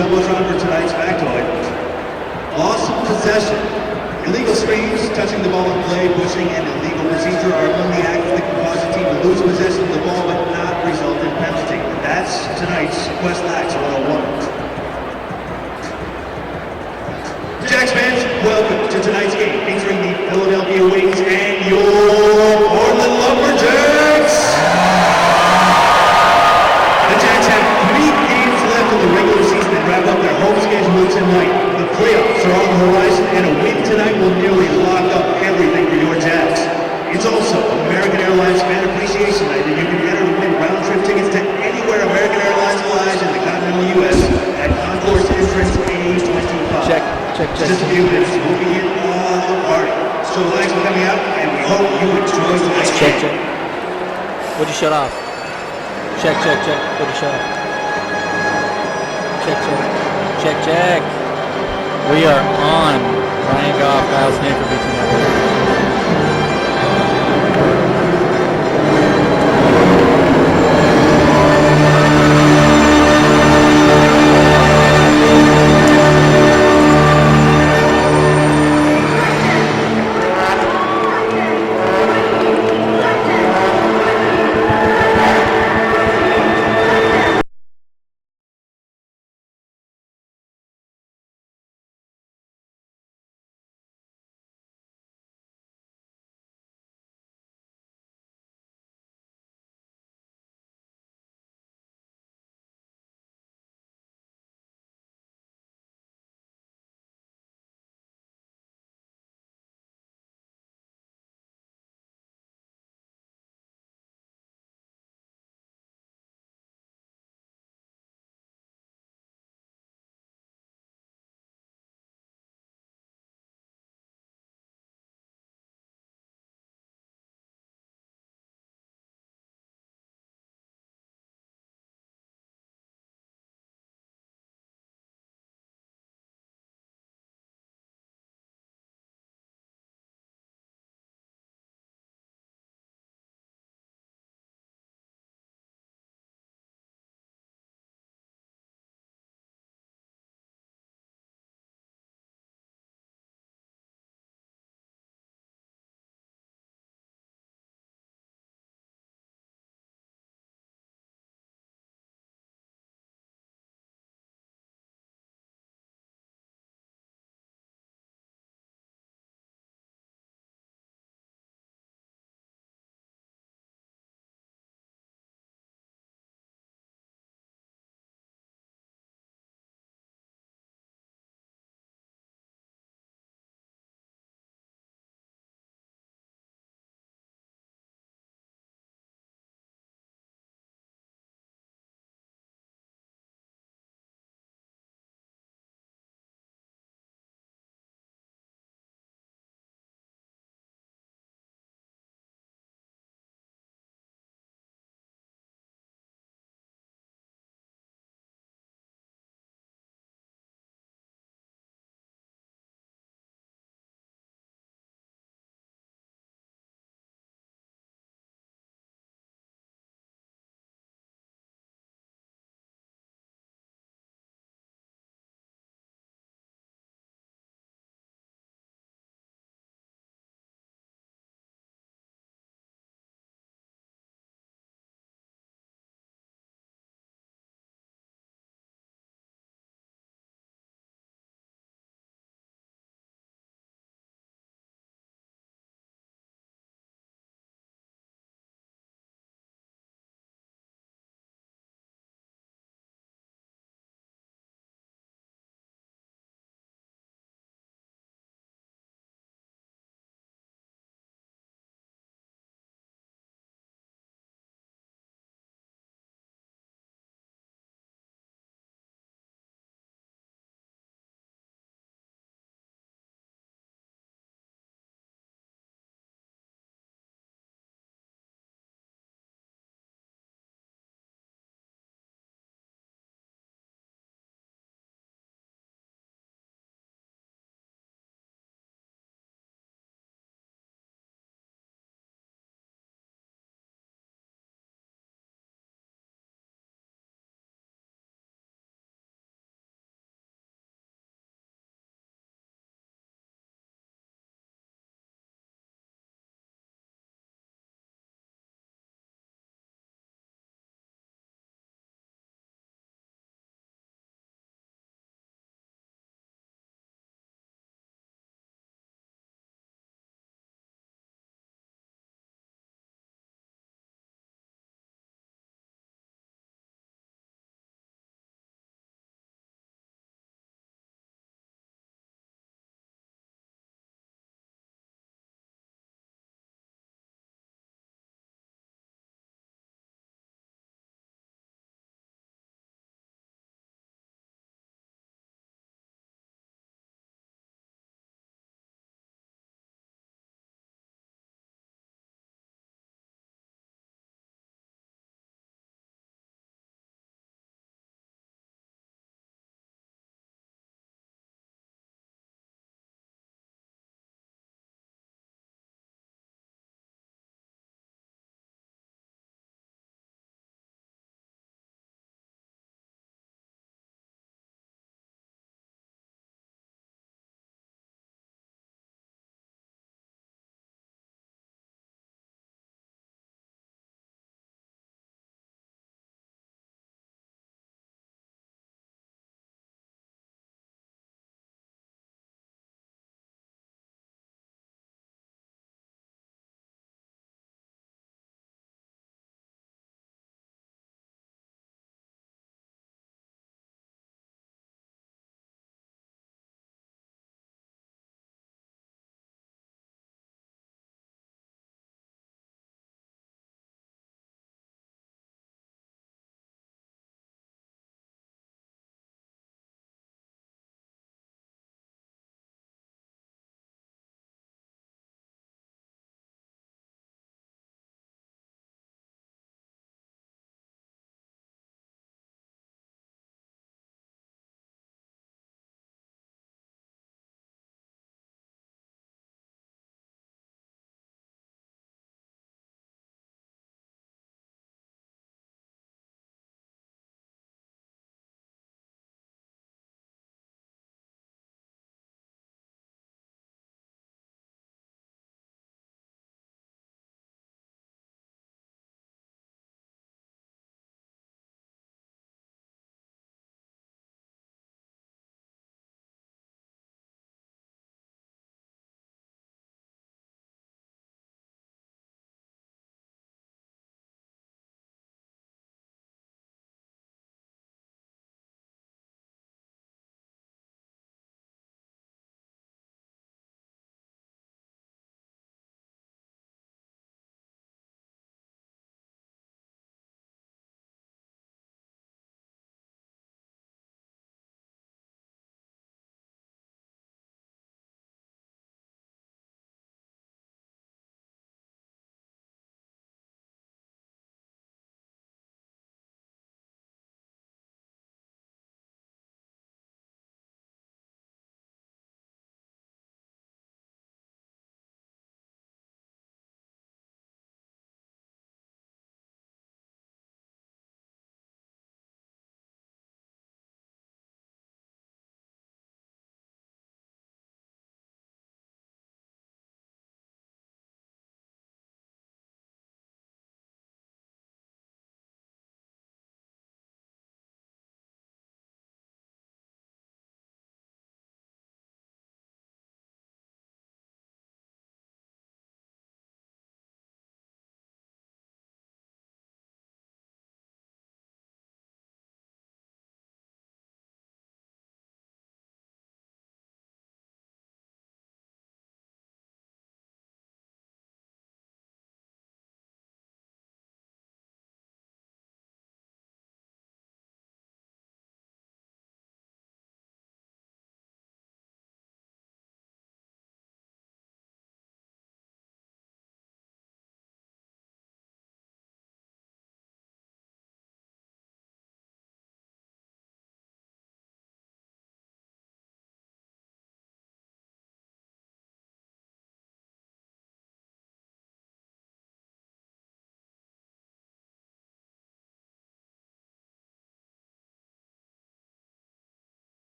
Jumbotron for tonight's factoid. Loss of possession. Illegal screens, touching the ball in play, pushing, and illegal procedure are among the acts that can cause a team to lose possession of the ball but not result in penalty. That's tonight's Quest Lax 101. Jax fans, welcome to tonight's game featuring the Philadelphia Wings and your Portland LumberJax. The Jax have 3 games left in the regular season and wrap up their home schedule tonight. The playoffs are on the horizon, and a win tonight will nearly lock up everything for your Jax. It's also American Airlines Fan Appreciation Night, and you can enter to win round-trip tickets to anywhere American Airlines flies in the continental U.S. at Concourse Entrance A25. Check. Just a few minutes, we'll be in on the party. So thanks for coming out, and we hope you enjoy tonight's game. Check. Would you shut off? Check. Would you shut off? Check. We are on. Ryan Goff, Kyle Snake,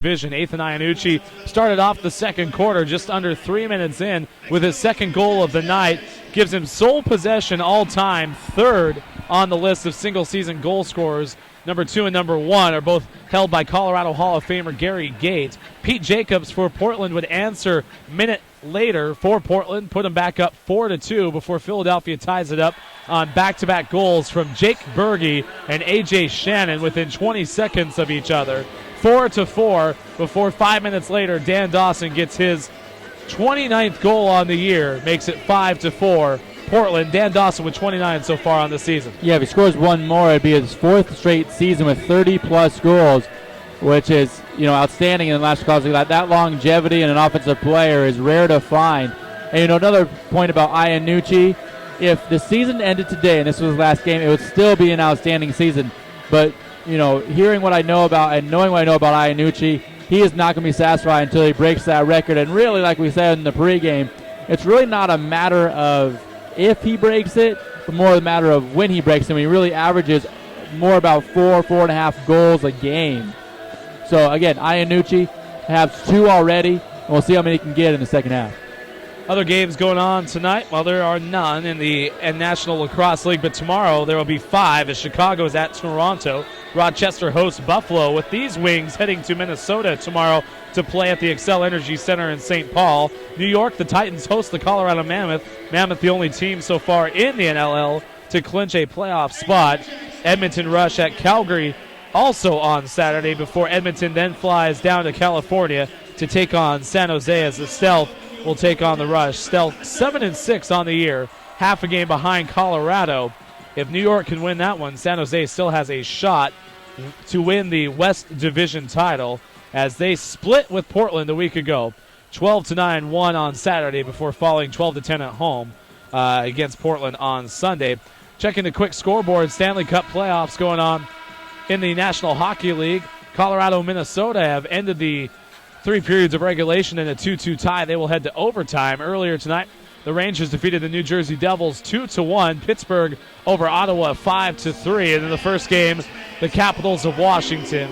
vision. Athan Iannucci started off the second quarter just under 3 minutes in with his second goal of the night. Gives him sole possession all time, third on the list of single-season goal scorers. Number 2 and number 1 are both held by Colorado Hall of Famer Gary Gate. Pete Jacobs for Portland would answer minute later for Portland, put him back up 4-2 before Philadelphia ties it up on back-to-back goals from Jake Berge and A.J. Shannon within 20 seconds of each other. 4-4 before 5 minutes later, Dan Dawson gets his 29th goal on the year, makes it 5-4. Portland, Dan Dawson with 29 so far on the season. Yeah, if he scores one more, it'd be his fourth straight season with 30-plus goals, which is, outstanding in the last couple of that longevity in an offensive player is rare to find. And, another point about Iannucci, if the season ended today and this was his last game, it would still be an outstanding season. But, hearing what I know about and knowing what I know about Iannucci, he is not going to be satisfied until he breaks that record. And really, like we said in the pregame, it's really not a matter of if he breaks it, but more a matter of when he breaks it. He really averages more about 4.5 goals a game. So, again, Iannucci has 2 already, and we'll see how many he can get in the second half. Other games going on tonight. Well, there are none in the National Lacrosse League, but tomorrow there will be 5 as Chicago is at Toronto. Rochester hosts Buffalo, with these Wings heading to Minnesota tomorrow to play at the Xcel Energy Center in St. Paul. New York, the Titans host the Colorado Mammoth. Mammoth, the only team so far in the NLL to clinch a playoff spot. Edmonton Rush at Calgary also on Saturday before Edmonton then flies down to California to take on San Jose as the Stealth will take on the Rush. Stealth 7-6 on the year, half a game behind Colorado. If New York can win that one, San Jose still has a shot to win the West Division title as they split with Portland a week ago. 12-9 won on Saturday before falling 12-10 at home against Portland on Sunday. Checking the quick scoreboard, Stanley Cup playoffs going on in the National Hockey League. Colorado and Minnesota have ended the 3 periods of regulation in a 2-2 tie. They will head to overtime. Earlier tonight, the Rangers defeated the New Jersey Devils 2-1. Pittsburgh over Ottawa 5-3. And in the first game, the Capitals of Washington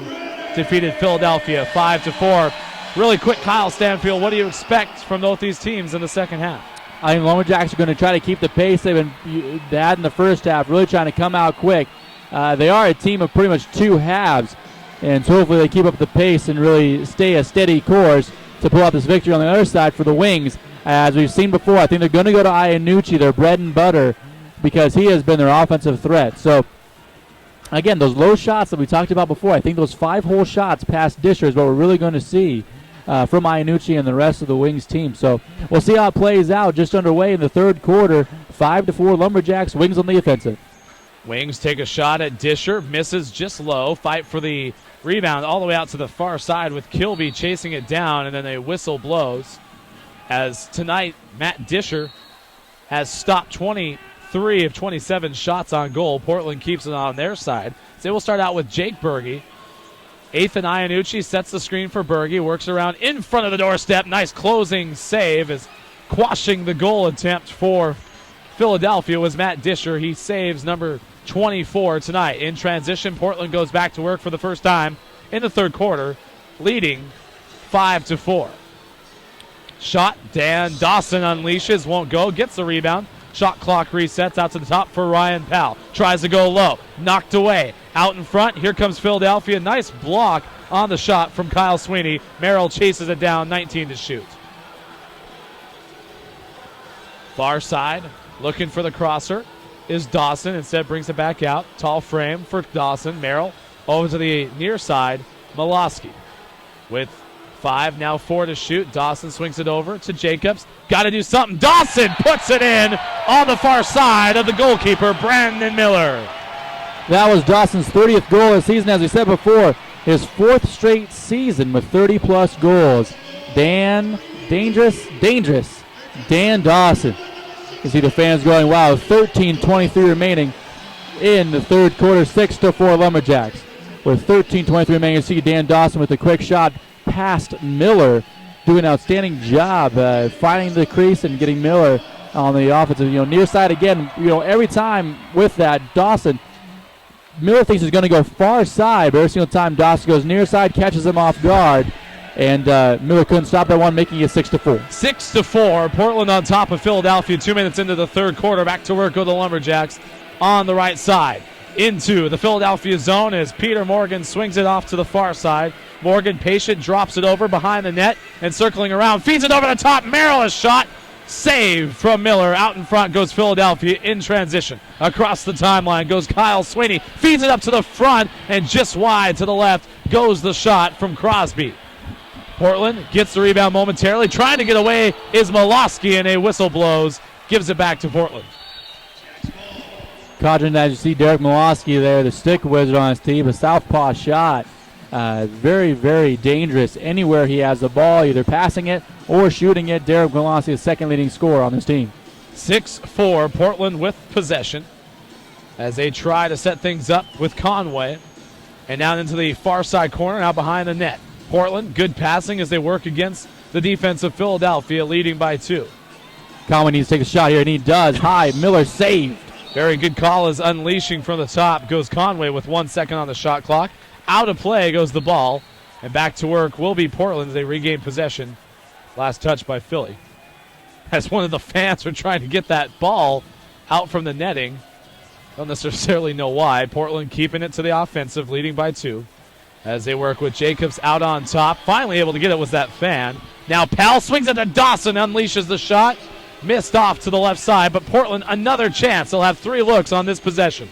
defeated Philadelphia 5-4. Really quick, Kyle Stanfield, what do you expect from both these teams in the second half? I think LumberJax are going to try to keep the pace they had in the first half, really trying to come out quick. They are a team of pretty much 2 halves, and so hopefully they keep up the pace and really stay a steady course to pull out this victory on the other side for the Wings. As we've seen before, I think they're going to go to Iannucci, their bread and butter, because he has been their offensive threat. So, again, those low shots that we talked about before, I think those 5-hole shots past Disher is what we're really going to see from Iannucci and the rest of the Wings team. So we'll see how it plays out. Just underway in the third quarter, 5-4 LumberJax, Wings on the offensive. Wings take a shot at Disher, misses just low, fight for the rebound all the way out to the far side with Kilby chasing it down, and then a whistle blows. As tonight, Matt Disher has stopped 23 of 27 shots on goal. Portland keeps it on their side. So we'll start out with Jake Berge. Athan Iannucci sets the screen for Berge, works around in front of the doorstep. Nice closing save as quashing the goal attempt for Philadelphia was Matt Disher. He saves number 24 tonight. In transition, Portland goes back to work for the first time in the third quarter, leading 5-4. Shot, Dan Dawson unleashes, won't go, gets the rebound. Shot clock resets out to the top for Ryan Powell. Tries to go low, knocked away. Out in front, here comes Philadelphia. Nice block on the shot from Kyle Sweeney. Merrill chases it down, 19 to shoot. Far side, looking for the crosser is Dawson. Instead brings it back out. Tall frame for Dawson. Merrill over to the near side. Malosky with 5, now 4 to shoot. Dawson swings it over to Jacobs. Got to do something. Dawson puts it in on the far side of the goalkeeper, Brandon Miller. That was Dawson's 30th goal of the season, as we said before. His 4th straight season with 30-plus goals. Dan Dawson. You see the fans going, wow, 13:23 remaining in the third quarter, 6-4 LumberJax. With 13:23 remaining, you see Dan Dawson with a quick shot past Miller, doing an outstanding job finding the crease and getting Miller on the offensive, near side again. Every time with that, Dawson, Miller thinks he's going to go far side, but every single time Dawson goes near side, catches him off guard, And Miller couldn't stop that one, making it 6-4. 6-4. Portland on top of Philadelphia 2 minutes into the third quarter. Back to work go the LumberJax on the right side. Into the Philadelphia zone as Peter Morgan swings it off to the far side. Morgan, patient, drops it over behind the net and circling around. Feeds it over the top. Merrill, a shot. Save from Miller. Out in front goes Philadelphia in transition. Across the timeline goes Kyle Sweeney. Feeds it up to the front and just wide to the left goes the shot from Crosby. Portland gets the rebound momentarily. Trying to get away is Molosky, and a whistle blows. Gives it back to Portland. Codron, as you see Derek Molosky there, the stick wizard on his team, a southpaw shot. Very, very dangerous anywhere he has the ball, either passing it or shooting it. Derek Molosky, the second leading scorer on this team. 6-4, Portland with possession as they try to set things up with Conway. And now into the far side corner, now behind the net. Portland, good passing as they work against the defense of Philadelphia, leading by 2. Conway needs to take a shot here, and he does. High, Miller saved. Very good call as unleashing from the top goes Conway with 1 second on the shot clock. Out of play goes the ball, and back to work will be Portland as they regain possession. Last touch by Philly. As one of the fans are trying to get that ball out from the netting. Don't necessarily know why. Portland keeping it to the offensive, leading by 2. As they work with Jacobs out on top. Finally able to get it was that fan. Now Powell swings it to Dawson, unleashes the shot. Missed off to the left side, but Portland another chance. They'll have 3 looks on this possession.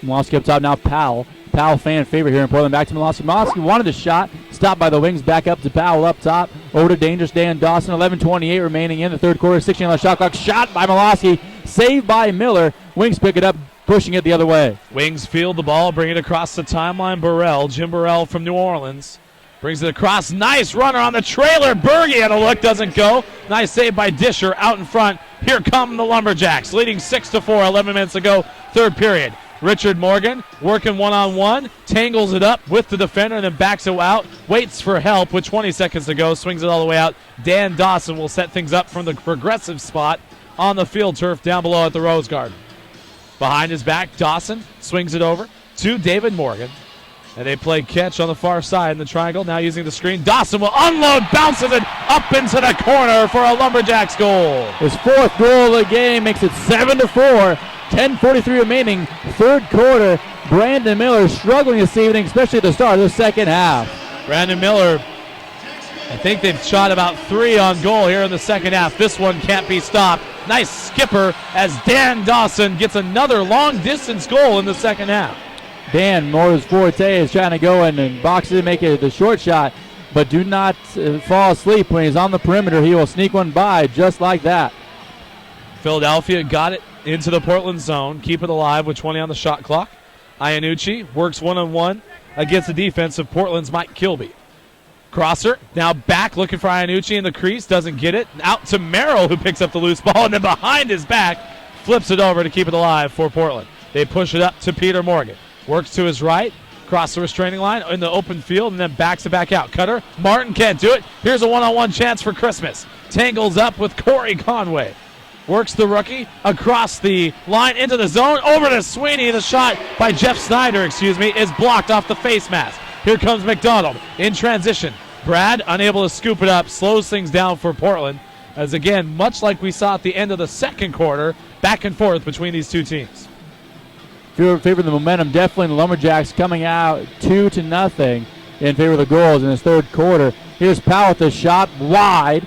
Molosky up top now, Powell. Powell fan favorite here in Portland. Back to Molosky. Molosky wanted a shot. Stopped by the wings. Back up to Powell up top. Over to dangerous Dan Dawson. 11:28 remaining in the third quarter. 16 on the shot clock. Shot by Molosky. Saved by Miller. Wings pick it up, pushing it the other way. Wings field the ball, bring it across the timeline. Burrell, Jim Burrell from New Orleans. Brings it across. Nice runner on the trailer. Berge had a look. Doesn't go. Nice save by Disher out in front. Here come the LumberJax, leading 6-4, 11 minutes ago, third period. Richard Morgan working one-on-one. Tangles it up with the defender and then backs it out. Waits for help with 20 seconds to go. Swings it all the way out. Dan Dawson will set things up from the progressive spot on the field turf down below at the Rose Garden. Behind his back, Dawson swings it over to David Morgan. And they play catch on the far side in the triangle. Now using the screen. Dawson will unload, bounces it up into the corner for a LumberJax goal. His 4th goal of the game makes it 7-4. 10:43 remaining, third quarter. Brandon Miller struggling this evening, especially at the start of the second half. Brandon Miller, I think they've shot about 3 on goal here in the second half. This one can't be stopped. Nice skipper as Dan Dawson gets another long-distance goal in the second half. Dan, more his forte, is trying to go in and box it and make it the short shot, but do not fall asleep when he's on the perimeter. He will sneak one by just like that. Philadelphia got it into the Portland zone. Keep it alive with 20 on the shot clock. Iannucci works one-on-one against the defense of Portland's Mike Kilby. Crosser now back looking for Iannucci in the crease. Doesn't get it. Out to Merrill, who picks up the loose ball, and then behind his back flips it over to keep it alive for Portland. They push it up to Peter Morgan. Works to his right, across the restraining line in the open field, and then backs it back out. Cutter, Martin can't do it. Here's a one-on-one chance for Christmas. Tangles up with Corey Conway. Works the rookie across the line into the zone, over to Sweeney. The shot by Jeff Snyder, is blocked off the face mask. Here comes McDonald in transition. Brad, unable to scoop it up, slows things down for Portland. As again, much like we saw at the end of the second quarter, back and forth between these two teams. Favor the momentum, definitely the LumberJax coming out 2-0 in favor of the goals in this third quarter. Here's Powell with the shot wide.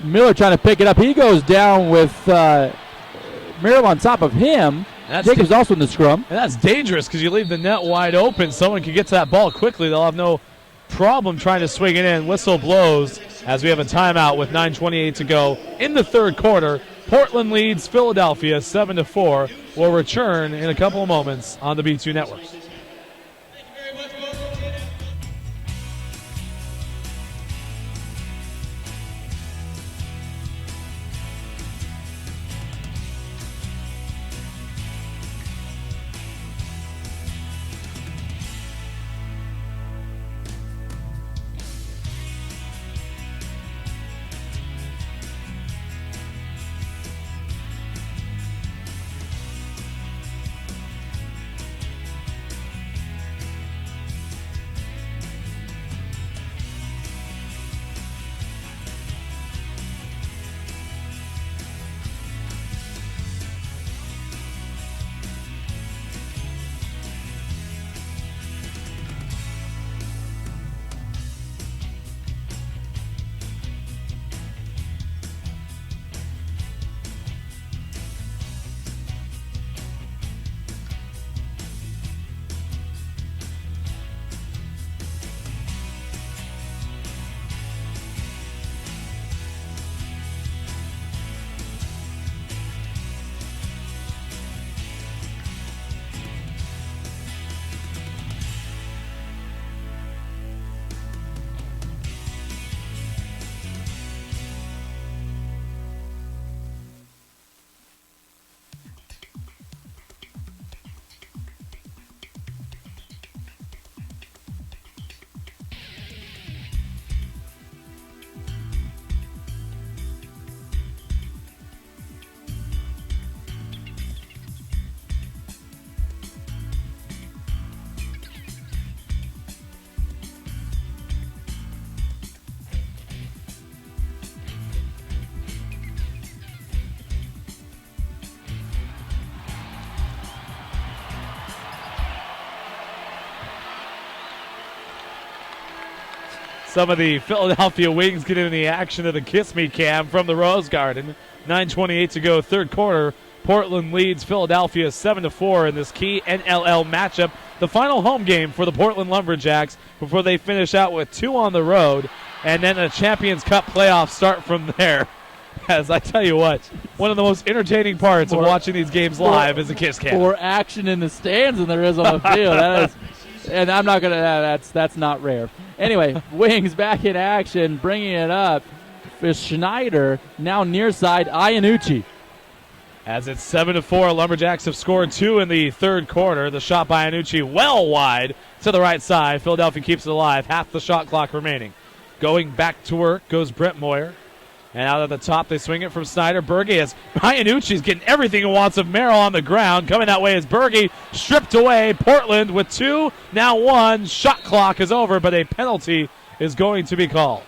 Miller trying to pick it up. He goes down with Merrill on top of him. Jacobs also in the scrum. And that's dangerous because you leave the net wide open. Someone can get to that ball quickly. They'll have no problem trying to swing it in. Whistle blows as we have a timeout with 9:28 to go in the third quarter. Portland leads Philadelphia 7-4. We'll return in a couple of moments on the B2 Network. Some of the Philadelphia Wings get in the action of the Kiss Me cam from the Rose Garden. 9:28 to go, third quarter. Portland leads Philadelphia 7-4 in this key NLL matchup. The final home game for the Portland LumberJax before they finish out with 2 on the road. And then a Champions Cup playoff start from there. As I tell you what, one of the most entertaining parts of watching these games live is a Kiss Cam. More action in the stands than there is on the field. That is, and I'm not going to, that's not rare. Anyway, Wings back in action, bringing it up is Schneider, now near side, Iannucci. As it's 7-4, LumberJax have scored 2 in the third quarter. The shot by Iannucci well wide to the right side. Philadelphia keeps it alive, half the shot clock remaining. Going back to work goes Brett Moyer. And out at the top, they swing it from Snyder. Berge as Iannucci's getting everything he wants of Merrill on the ground. Coming that way is Berge, stripped away. Portland with 2, now 1. Shot clock is over, but a penalty is going to be called.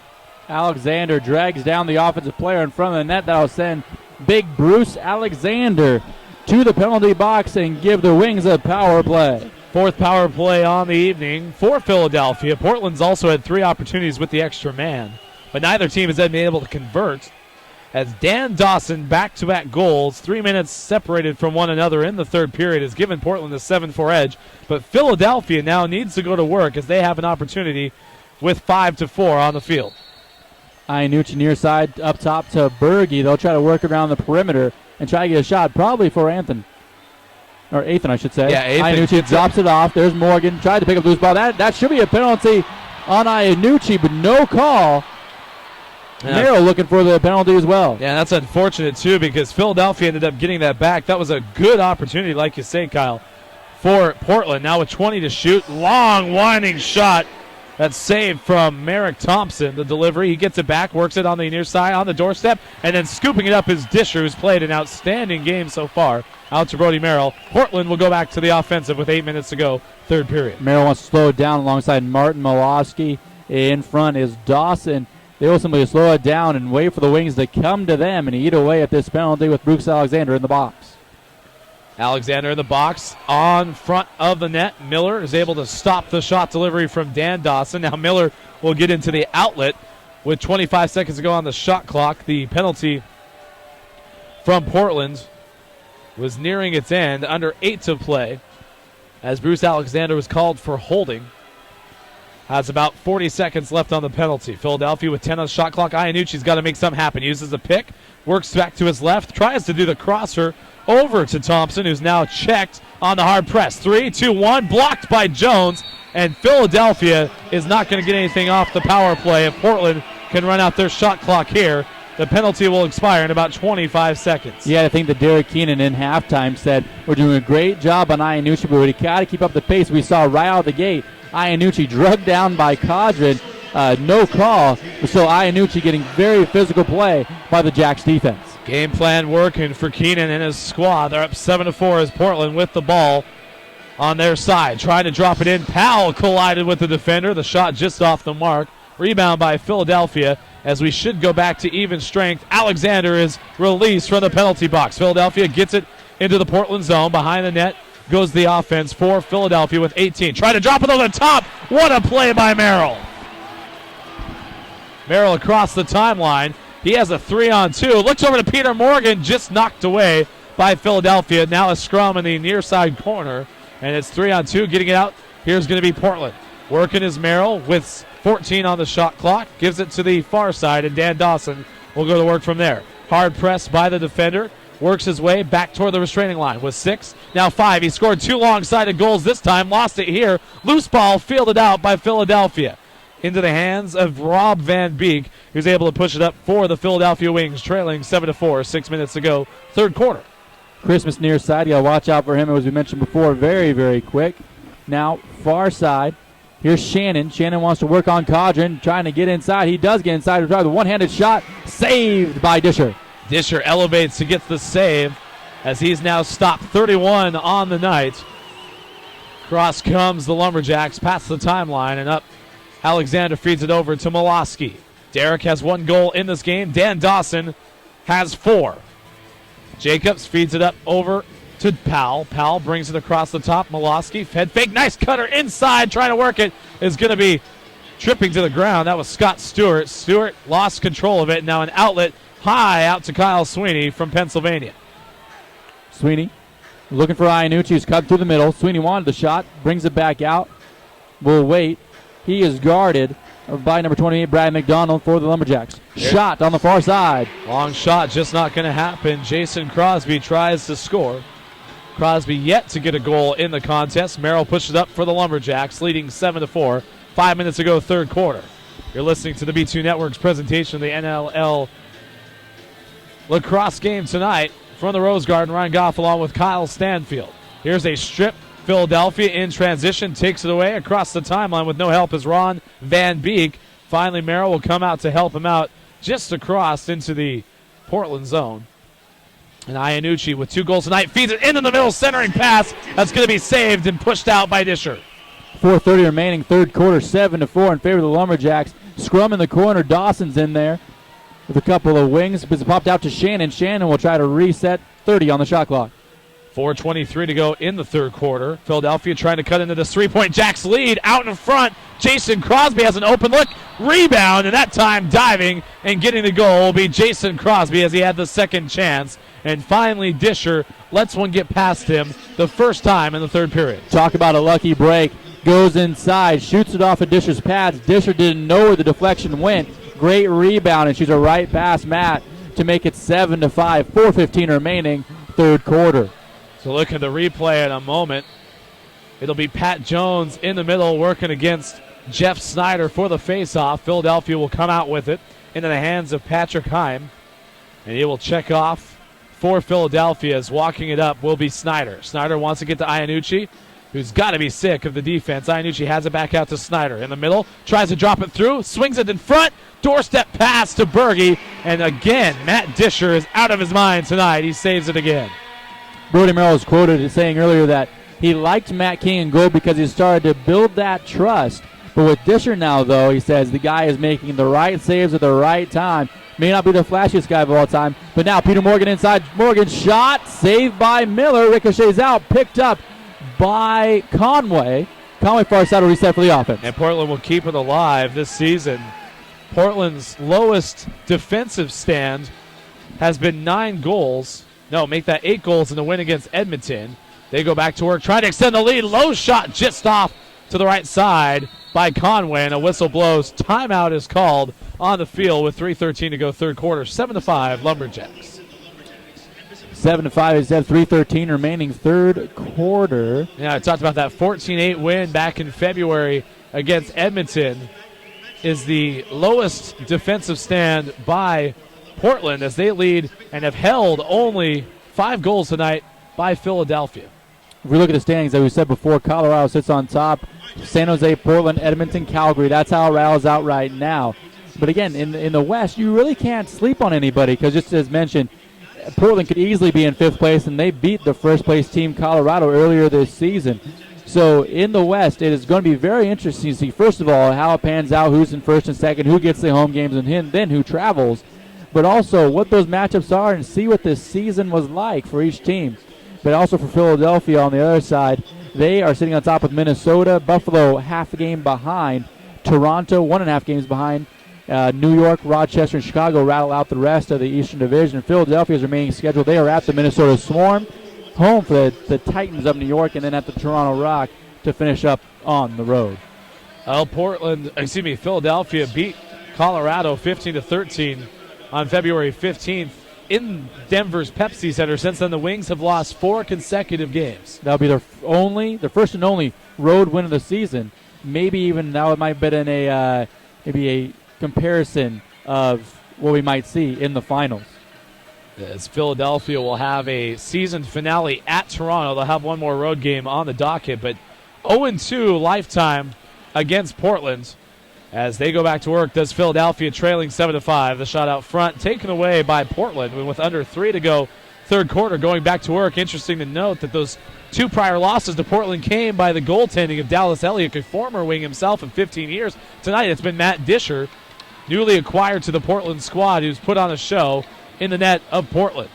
Alexander drags down the offensive player in front of the net. That'll send big Bruce Alexander to the penalty box and give the Wings a power play. Fourth power play on the evening for Philadelphia. Portland's also had 3 opportunities with the extra man, but neither team has been able to convert. As Dan Dawson, back-to-back goals, 3 minutes separated from one another in the third period, has given Portland a 7-4 edge. But Philadelphia now needs to go to work as they have an opportunity with 5-4 on the field. Iannucci near side up top to Berge. They'll try to work around the perimeter and try to get a shot, probably for Athan, I should say. Yeah, Athan Iannucci drops it off. There's Morgan. Tried to pick up the loose ball. That should be a penalty on Iannucci, but no call. Yeah. Merrill looking for the penalty as well. Yeah, that's unfortunate, too, because Philadelphia ended up getting that back. That was a good opportunity, like you say, Kyle, for Portland. Now with 20 to shoot. Long, winding shot. That's saved from Merrick Thompson, the delivery. He gets it back, works it on the near side, on the doorstep, and then scooping it up is Disher, who's played an outstanding game so far, out to Brody Merrill. Portland will go back to the offensive with 8 minutes to go, third period. Merrill wants to slow it down alongside Martin Molosky. In front is Dawson. They will simply slow it down and wait for the Wings to come to them and eat away at this penalty with Bruce Alexander in the box. Alexander in the box on front of the net. Miller is able to stop the shot delivery from Dan Dawson. Now Miller will get into the outlet with 25 seconds to go on the shot clock. The penalty from Portland was nearing its end, under 8 to play, as Bruce Alexander was called for holding. Has about 40 seconds left on the penalty. Philadelphia with 10 on the shot clock. Iannucci's got to make something happen. Uses a pick, works back to his left, tries to do the crosser over to Thompson, who's now checked on the hard press. 3, 2, 1, blocked by Jones, and Philadelphia is not going to get anything off the power play. If Portland can run out their shot clock here, the penalty will expire in about 25 seconds. Yeah, I think that Derek Keenan in halftime said, we're doing a great job on Iannucci, but we got to keep up the pace we saw right out of the gate. Iannucci drugged down by Codron, no call. So Iannucci getting very physical play by the Jacks defense. Game plan working for Keenan and his squad. They're up 7-4 as Portland with the ball on their side. Trying to drop it in. Powell collided with the defender. The shot just off the mark. Rebound by Philadelphia as we should go back to even strength. Alexander is released from the penalty box. Philadelphia gets it into the Portland zone. Behind the net goes the offense for Philadelphia with 18. Trying to drop it over the top. What a play by Merrill. Merrill across the timeline. He has a 3-on-2. Looks over to Peter Morgan, just knocked away by Philadelphia. Now a scrum in the near side corner, and it's 3-on-2. Getting it out, here's going to be Portland. Working is Merrill with 14 on the shot clock. Gives it to the far side, and Dan Dawson will go to work from there. Hard press by the defender. Works his way back toward the restraining line with 6, now 5. He scored 2 long-sided goals this time. Lost it here. Loose ball fielded out by Philadelphia into the hands of Rob Van Beek, who's able to push it up for the Philadelphia Wings, trailing 7-4, 6 minutes to go, third quarter. Christmas near side. You got to watch out for him, as we mentioned before. Very, very quick. Now, far side. Here's Shannon. Shannon wants to work on Codron, trying to get inside. He does get inside. The one-handed shot saved by Disher. Disher elevates to get the save as he's now stopped 31 on the night. Cross comes the LumberJax past the timeline and up. Alexander feeds it over to Molosky. Derek has 1 goal in this game. Dan Dawson has 4. Jacobs feeds it up over to Powell. Powell brings it across the top. Molosky, head fake, nice cutter inside, trying to work it, is going to be tripping to the ground. That was Scott Stewart. Stewart lost control of it. Now an outlet high out to Kyle Sweeney from Pennsylvania. Sweeney looking for Iannucci, who's cut through the middle. Sweeney wanted the shot, brings it back out. Will wait. He is guarded by number 28, Brad McDonald for the LumberJax. Shot on the far side. Long shot, just not going to happen. Jason Crosby tries to score. Crosby yet to get a goal in the contest. Merrill pushes up for the LumberJax, leading 7-4. 5 minutes ago, third quarter. You're listening to the B2 Network's presentation of the NLL lacrosse game tonight. From the Rose Garden, Ryan Goff along with Kyle Stanfield. Here's a strip. Philadelphia in transition takes it away across the timeline with no help as Ron Van Beek. Finally, Merrill will come out to help him out just across into the Portland zone. And Iannucci with 2 goals tonight feeds it into the middle, centering pass. That's going to be saved and pushed out by Disher. 4:30 remaining, third quarter, 7-4 in favor of the LumberJax. Scrum in the corner, Dawson's in there with a couple of wings. It's popped out to Shannon. Shannon will try to reset 30 on the shot clock. 4:23 to go in the third quarter. Philadelphia trying to cut into this three-point Jax lead. Out in front, Jason Crosby has an open look. Rebound, and that time diving and getting the goal will be Jason Crosby as he had the second chance. And finally, Disher lets one get past him the first time in the third period. Talk about a lucky break. Goes inside, shoots it off of Disher's pads. Disher didn't know where the deflection went. Great rebound, and she's a right past Matt to make it 7-5. 4:15 remaining, third quarter. So look at the replay in a moment. It'll be Pat Jones in the middle working against Jeff Snyder for the faceoff. Philadelphia will come out with it into the hands of Patrick Heim. And he will check off for Philadelphia as walking it up will be Snyder. Snyder wants to get to Iannucci, who's got to be sick of the defense. Iannucci has it back out to Snyder. In the middle, tries to drop it through, swings it in front, doorstep pass to Berge. And again, Matt Disher is out of his mind tonight. He saves it again. Brody Merrill was quoted as saying earlier that he liked Matt King in goal because he started to build that trust. But with Disher now, though, he says the guy is making the right saves at the right time. May not be the flashiest guy of all time, but now Peter Morgan inside. Morgan shot, saved by Miller. Ricochets out, picked up by Conway. Conway far side will reset for the offense. And Portland will keep it alive this season. Portland's lowest defensive stand has been 9 goals. No, make that 8 goals in the win against Edmonton. They go back to work, trying to extend the lead. Low shot just off to the right side by Conway, and a whistle blows. Timeout is called on the field with 3:13 to go third quarter. 7-5 LumberJax. 7-5 is at 3:13 remaining third quarter. Yeah, I talked about that 14-8 win back in February against Edmonton is the lowest defensive stand by Portland as they lead and have held only 5 goals tonight by Philadelphia. If we look at the standings, as we said before, Colorado sits on top. San Jose, Portland, Edmonton, Calgary. That's how it rattles out right now. But again, in the West, you really can't sleep on anybody because just as mentioned, Portland could easily be in 5th place, and they beat the first-place team, Colorado, earlier this season. So in the West, it is going to be very interesting to see, first of all, how it pans out, who's in first and second, who gets the home games, and then who travels. But also what those matchups are and see what this season was like for each team. But also for Philadelphia on the other side, they are sitting on top with Minnesota. Buffalo half a game behind. Toronto 1.5 games behind. New York, Rochester, and Chicago rattle out the rest of the Eastern Division. Philadelphia's remaining schedule, they are at the Minnesota Swarm, home for the Titans of New York, and then at the Toronto Rock to finish up on the road. Philadelphia beat Colorado 15-13 on February 15th in Denver's Pepsi Center. Since then, the Wings have lost 4 consecutive games. That'll be their first and only road win of the season. Maybe even now it might have been a comparison of what we might see in the finals. As Philadelphia will have a season finale at Toronto. They'll have one more road game on the docket, but 0-2 lifetime against Portland. As they go back to work, does Philadelphia trailing 7-5. The shot out front taken away by Portland with under 3 to go third quarter. Going back to work, interesting to note that those 2 prior losses to Portland came by the goaltending of Dallas Elliott, a former wing himself in 15 years. Tonight it's been Matt Disher, newly acquired to the Portland squad, who's put on a show in the net of Portland.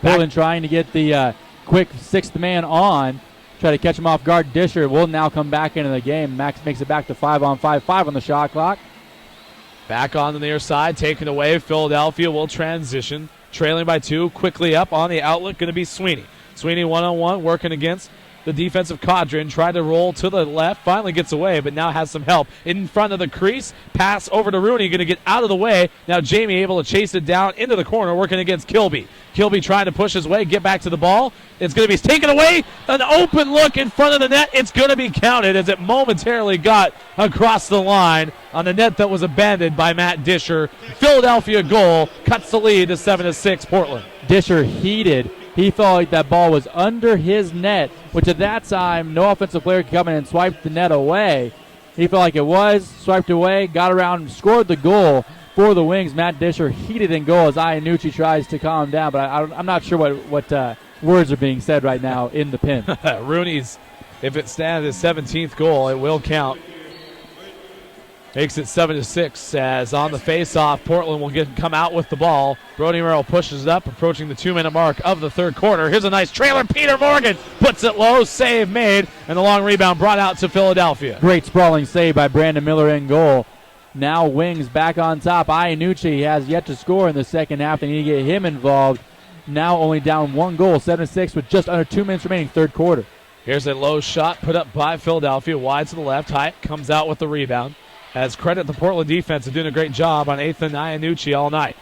Portland trying to get the quick 6th man on try to catch him off guard. Disher will now come back into the game. Max makes it back to 5-on-5, 5 on the shot clock. Back on the near side, taken away. Philadelphia will transition. Trailing by 2, quickly up on the outlet, going to be Sweeney. Sweeney one-on-one, working against the defensive quadrant. Tried to roll to the left, finally gets away, but now has some help. In front of the crease, pass over to Rooney, going to get out of the way. Now Jamie able to chase it down into the corner, working against Kilby. Kilby trying to push his way, get back to the ball. It's going to be taken away. An open look in front of the net. It's going to be counted as it momentarily got across the line on the net that was abandoned by Matt Disher. Philadelphia goal cuts the lead to 7-6 Portland. Disher heated. He felt like that ball was under his net, which at that time, no offensive player could come in and swipe the net away. He felt like it was, swiped away, got around, scored the goal for the Wings. Matt Disher heated in goal as Iannucci tries to calm down, but I'm not sure what words are being said right now in the pin. Rooney's, if it stands his 17th goal, it will count. Makes it 7-6 as on the face-off, Portland will come out with the ball. Brody Merrill pushes it up, approaching the 2-minute mark of the third quarter. Here's a nice trailer. Peter Morgan puts it low, save made, and the long rebound brought out to Philadelphia. Great sprawling save by Brandon Miller in goal. Now Wings back on top. Iannucci has yet to score in the second half. They need to get him involved. Now only down 1 goal, 7-6 with just under 2 minutes remaining, third quarter. Here's a low shot put up by Philadelphia, wide to the left. Hyatt comes out with the rebound. As credit the Portland defense of doing a great job on Athan Iannucci all night.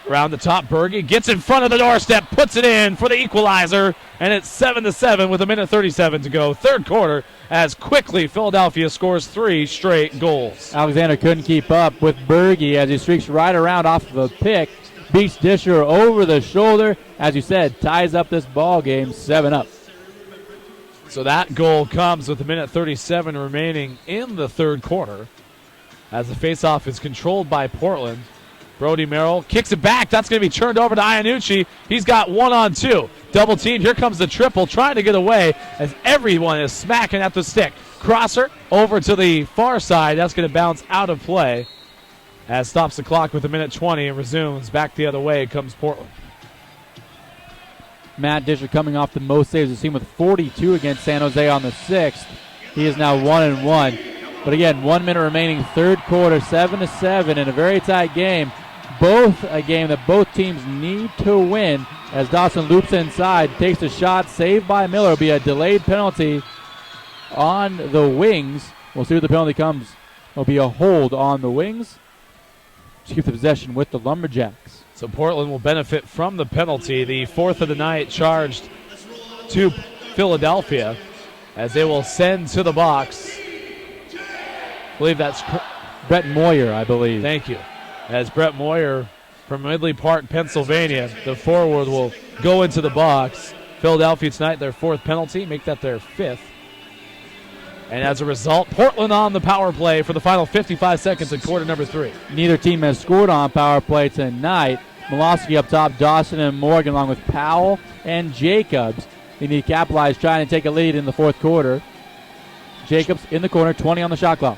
Around the top, Berge gets in front of the doorstep, puts it in for the equalizer, and it's 7-7 with 1:37 to go. Third quarter, as quickly Philadelphia scores 3 straight goals. Alexander couldn't keep up with Berge as he streaks right around off of a pick. Beats Disher over the shoulder. As you said, ties up this ball game, 7-up. So that goal comes with 1:37 remaining in the third quarter. As the faceoff is controlled by Portland. Brody Merrill kicks it back. That's going to be turned over to Iannucci. He's got 1-on-2. Double team. Here comes the triple, trying to get away as everyone is smacking at the stick. Crosser over to the far side. That's going to bounce out of play. As stops the clock with 1:20 and resumes back the other way comes Portland. Matt Disher coming off the most saves we've seen with 42 against San Jose on the 6th. He is now 1-1. But again, 1 minute remaining, third quarter, 7-7 in a very tight game. Both a game that both teams need to win as Dawson loops inside, takes a shot, saved by Miller. It'll be a delayed penalty on the Wings. We'll see what the penalty comes. It'll be a hold on the Wings to keep the possession with the LumberJax. So Portland will benefit from the penalty, the 4th of the night charged to Philadelphia as they will send to the box. I believe that's Brett Moyer, I believe. Thank you. As Brett Moyer from Ridley Park, Pennsylvania, the forward will go into the box. Philadelphia tonight, their 4th penalty, make that their 5th. And as a result, Portland on the power play for the final 55 seconds in quarter number 3. Neither team has scored on power play tonight. Milosky up top, Dawson and Morgan along with Powell and Jacobs. They need to capitalize, trying to take a lead in the fourth quarter. Jacobs in the corner, 20 on the shot clock.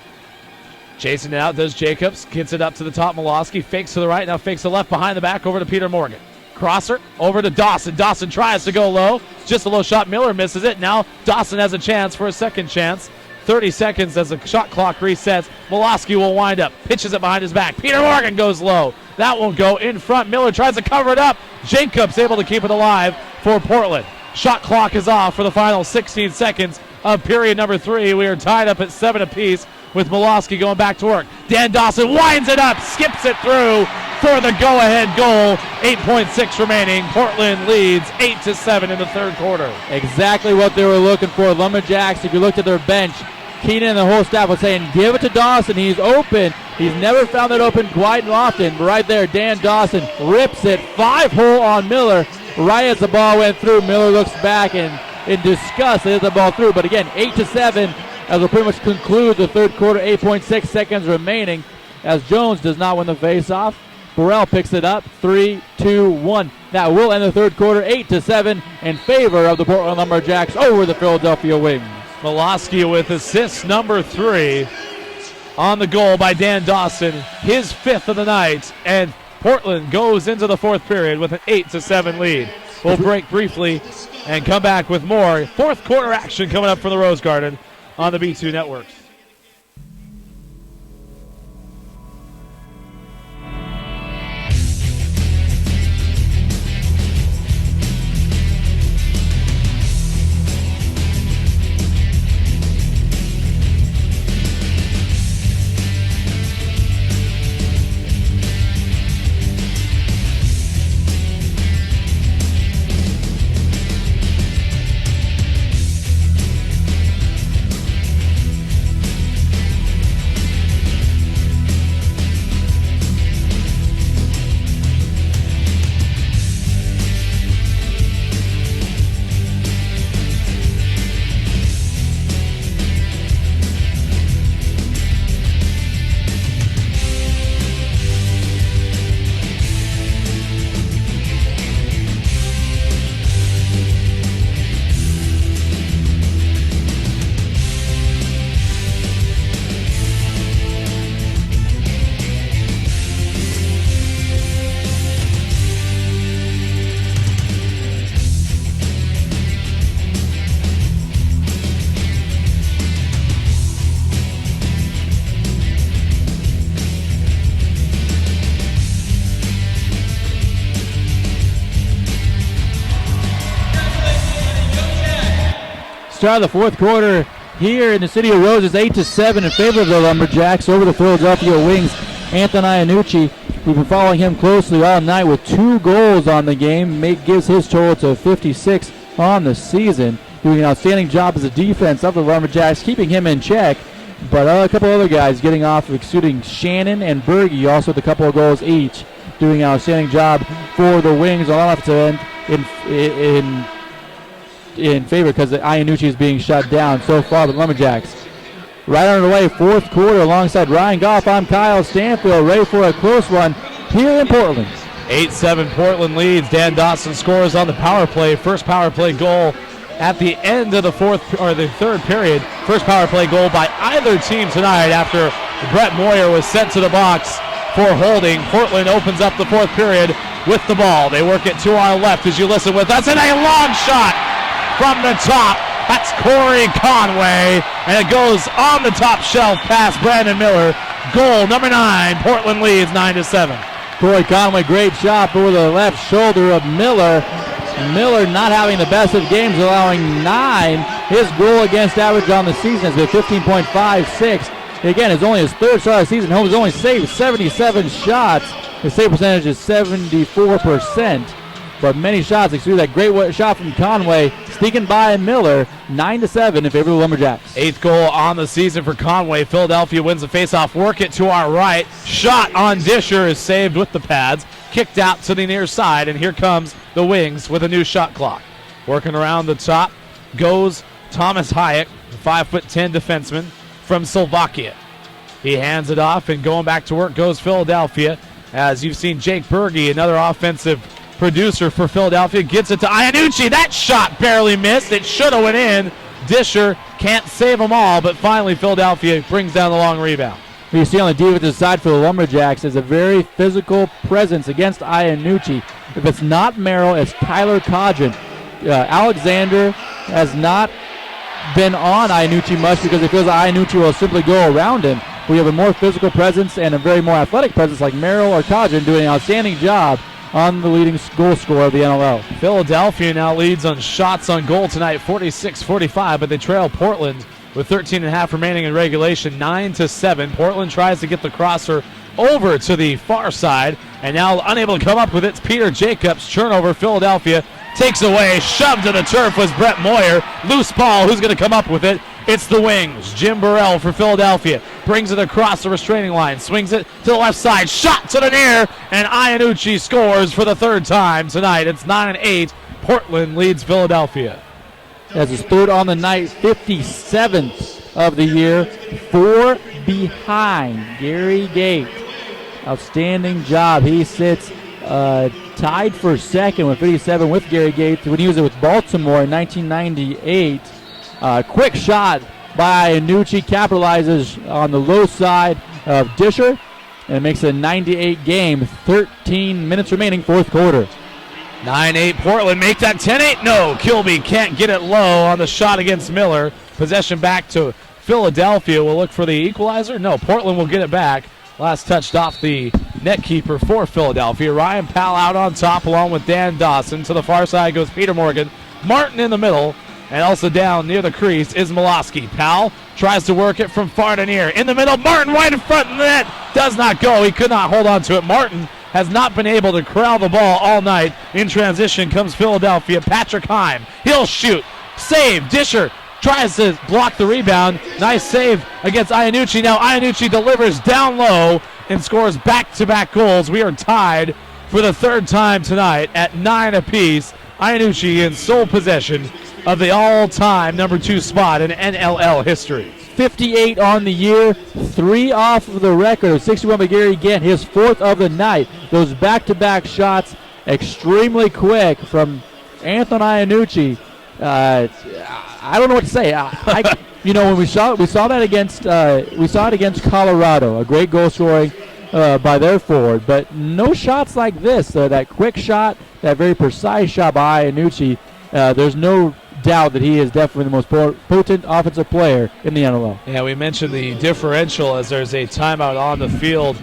Chasing it out, does Jacobs. Gets it up to the top. Milosky fakes to the right. Now fakes the left behind the back over to Peter Morgan. Crosser over to Dawson. Dawson tries to go low. Just a low shot. Miller misses it. Now Dawson has a chance for a second chance. 30 seconds as the shot clock resets. Milosky will wind up. Pitches it behind his back. Peter Morgan goes low. That won't go in front. Miller tries to cover it up. Jacobs able to keep it alive for Portland. Shot clock is off for the final 16 seconds of period number 3. We are tied up at 7 apiece with Milosky going back to work. Dan Dawson winds it up, skips it through for the go-ahead goal. 8.6 remaining. Portland leads 8-7 in the third quarter. Exactly what they were looking for. LumberJax, if you looked at their bench, Keenan and the whole staff was saying, give it to Dawson. He's open. He's never found it open quite often. But right there, Dan Dawson rips it. 5-hole on Miller. Right as the ball went through, Miller looks back and in disgust they hit the ball through. But again, 8-7 as we'll pretty much conclude the third quarter. 8.6 seconds remaining as Jones does not win the faceoff. Burrell picks it up. 3-2-1. That will end the third quarter. 8-7 in favor of the Portland LumberJax over the Philadelphia Wings. Milosky with assist number 3 on the goal by Dan Dawson. His 5th of the night and Portland goes into the fourth period with an 8-7 lead. We'll break briefly and come back with more fourth quarter action coming up from the Rose Garden on the B2 Networks. Start of the fourth quarter here in the City of Roses, 8-7 in favor of the LumberJax over the Philadelphia Wings. Athan Iannucci, we've been following him closely all night with 2 goals on the game. Gives his total to 56 on the season. Doing an outstanding job as a defense of the LumberJax, keeping him in check. But a couple other guys getting off, including Shannon and Berge, also with a couple of goals each. Doing an outstanding job for the Wings on the offensive end in favor because Iannucci is being shut down so far. The LumberJax right underway, fourth quarter, alongside Ryan Goff. I'm Kyle Stanfield, ready for a close one here in Portland. 8-7 Portland leads. Dan Dawson scores on the power play. First power play goal at the end of the third period. First power play goal by either team tonight after Brett Moyer was sent to the box for holding. Portland opens up the fourth period with the ball. They work it to our left as you listen with us, and a long shot from the top. That's Corey Conway, and it goes on the top shelf past Brandon Miller. Goal number 9. Portland leads 9-7. Corey Conway, great shot over the left shoulder of Miller. Miller not having the best of games, allowing 9. His goal against average on the season has been 15.56. Again, it's only his third shot of the season. Holmes only saved 77 shots. His save percentage is 74%. But many shots, excuse that great shot from Conway, sneaking by Miller, 9-7 in favor of the LumberJax. 8th goal on the season for Conway. Philadelphia wins the faceoff. Work it to our right. Shot on Disher is saved with the pads. Kicked out to the near side, and here comes the Wings with a new shot clock. Working around the top goes Thomas Hayek, 5'10" defenseman from Slovakia. He hands it off, and going back to work goes Philadelphia. As you've seen, Jake Berge, another offensive producer for Philadelphia, gets it to Iannucci. That shot barely missed. It should have went in. Disher can't save them all, but finally Philadelphia brings down the long rebound. You see on the defensive side for the LumberJax is a very physical presence against Iannucci. If it's not Merrill, it's Tyler Codgen. Alexander has not been on Iannucci much because it feels like Iannucci will simply go around him. We have a more physical presence and a very more athletic presence like Merrill or Codgen doing an outstanding job on the leading goal scorer of the NLL. Philadelphia now leads on shots on goal tonight, 46-45, but they trail Portland with 13.5 remaining in regulation, 9-7. Portland tries to get the crosser over to the far side, and now unable to come up with it. It's Peter Jacobs. Turnover, Philadelphia takes away. Shoved to the turf was Brett Moyer. Loose ball. Who's going to come up with it? It's the Wings. Jim Burrell for Philadelphia. Brings it across the restraining line. Swings it to the left side. Shot to the near. And Iannucci scores for the third time tonight. It's 9-8. Portland leads Philadelphia. That's his third on the night, 57th of the year. 4 behind Gary Gate. Outstanding job. He sits tied for second with 57 with Gary Gate when he was with Baltimore in 1998. Quick shot by Iannucci, capitalizes on the low side of Disher, and it makes it a 98 game, 13 minutes remaining, fourth quarter. 9-8 Portland, make that 10-8. No, Kilby can't get it low on the shot against Miller. Possession back to Philadelphia. Will look for the equalizer. No, Portland will get it back. Last touched off the net keeper for Philadelphia. Ryan Powell out on top along with Dan Dawson. To the far side goes Peter Morgan. Martin in the middle. And also down near the crease is Miloski. Powell tries to work it from far to near. In the middle, Martin right in front of the net. Does not go. He could not hold on to it. Martin has not been able to corral the ball all night. In transition comes Philadelphia. Patrick Heim. He'll shoot. Save. Disher tries to block the rebound. Nice save against Iannucci. Now Iannucci delivers down low and scores back-to-back goals. We are tied for the third time tonight at 9 apiece. Iannucci in sole possession of the all-time number 2 spot in NLL history. 58 on the year, 3 off of the record of 61 by Gary Gant, his 4th of the night. Those back-to-back shots extremely quick from Athan Iannucci. I don't know what to say. When we saw that against Colorado, a great goal scoring by their forward, but no shots like this. That quick shot, that very precise shot by Iannucci. There's no doubt that he is definitely the most potent offensive player in the NLL. Yeah, we mentioned the differential as there's a timeout on the field.